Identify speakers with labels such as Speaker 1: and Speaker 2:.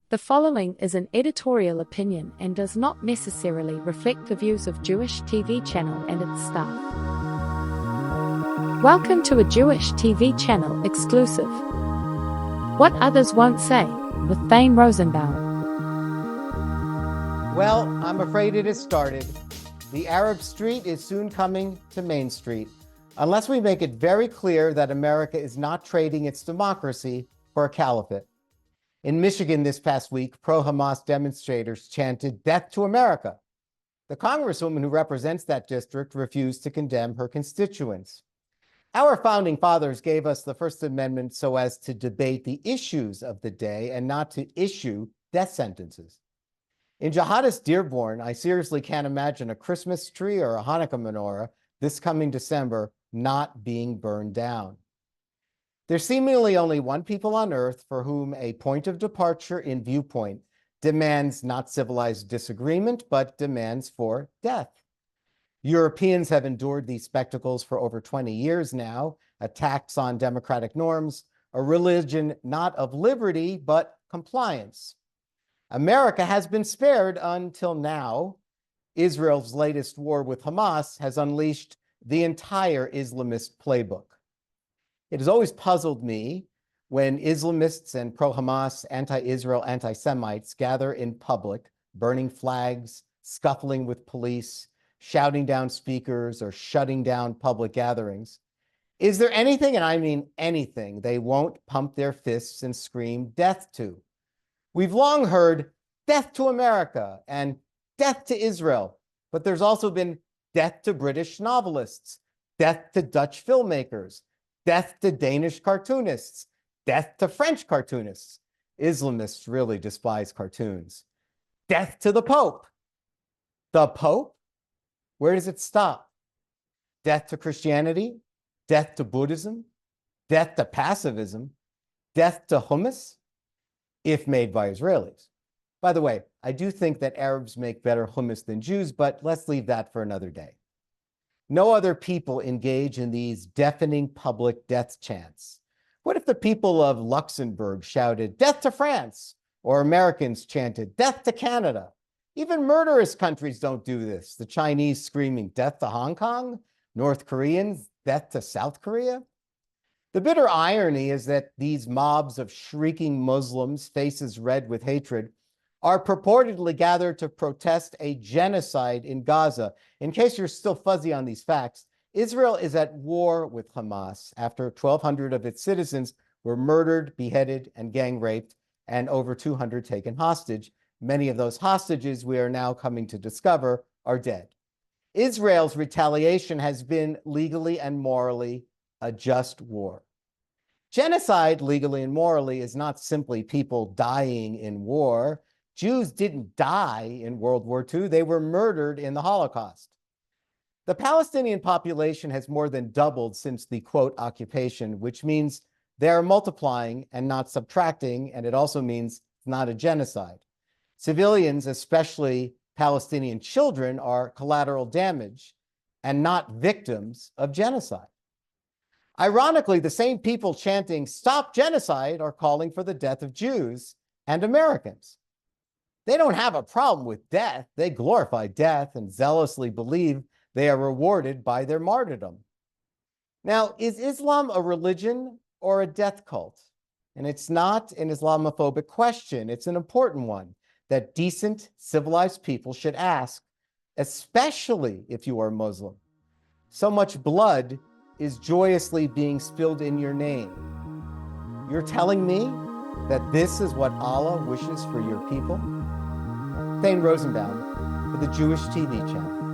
Speaker 1: The following is an editorial opinion and does not necessarily reflect the views of Jewish TV channel and its staff. Welcome to a Jewish TV channel exclusive. What Others Won't Say with Thane Rosenbaum.
Speaker 2: Well, I'm afraid it has started. The Arab Street is soon coming to Main Street, unless we make it very clear that America is not trading its democracy for a caliphate. In Michigan this past week, pro-Hamas demonstrators chanted, "Death to America." The congresswoman who represents that district refused to condemn her constituents. Our founding fathers gave us the First Amendment so as to debate the issues of the day and not to issue death sentences. In jihadist Dearborn, I seriously can't imagine a Christmas tree or a Hanukkah menorah this coming December not being burned down. There's seemingly only one people on earth for whom a point of departure in viewpoint demands not civilized disagreement, but demands for death. Europeans have endured these spectacles for over 20 years now, attacks on democratic norms, a religion not of liberty, but compliance. America has been spared until now. Israel's latest war with Hamas has unleashed the entire Islamist playbook. It has always puzzled me when Islamists and pro-Hamas, anti-Israel, anti-Semites gather in public, burning flags, scuffling with police, shouting down speakers, or shutting down public gatherings. Is there anything, and I mean anything, they won't pump their fists and scream death to? We've long heard death to America and death to Israel, but there's also been death to British novelists, death to Dutch filmmakers, death to Danish cartoonists, death to French cartoonists. Islamists really despise cartoons. Death to the Pope. The Pope? Where does it stop? Death to Christianity, death to Buddhism, death to pacifism, death to hummus, if made by Israelis. By the way, I do think that Arabs make better hummus than Jews, but let's leave that for another day. No other people engage in these deafening public death chants. What if the people of Luxembourg shouted, "Death to France," or Americans chanted, "Death to Canada"? Even murderous countries don't do this. The Chinese screaming, "Death to Hong Kong," North Koreans, "Death to South Korea." The bitter irony is that these mobs of shrieking Muslims, faces red with hatred, are purportedly gathered to protest a genocide in Gaza. In case you're still fuzzy on these facts, Israel is at war with Hamas after 1,200 of its citizens were murdered, beheaded, and gang raped, and over 200 taken hostage. Many of those hostages, we are now coming to discover, are dead. Israel's retaliation has been legally and morally a just war. Genocide, legally and morally, is not simply people dying in war. Jews didn't die in World War II. They were murdered in the Holocaust. The Palestinian population has more than doubled since the, quote, occupation, which means they are multiplying and not subtracting, and it also means it's not a genocide. Civilians, especially Palestinian children, are collateral damage and not victims of genocide. Ironically, the same people chanting "Stop genocide" are calling for the death of Jews and Americans. They don't have a problem with death. They glorify death and zealously believe they are rewarded by their martyrdom. Now, is Islam a religion or a death cult? And it's not an Islamophobic question. It's an important one that decent, civilized people should ask, especially if you are Muslim. So much blood is joyously being spilled in your name. You're telling me that this is what Allah wishes for your people? Thane Rosenbaum for the Jewish TV channel.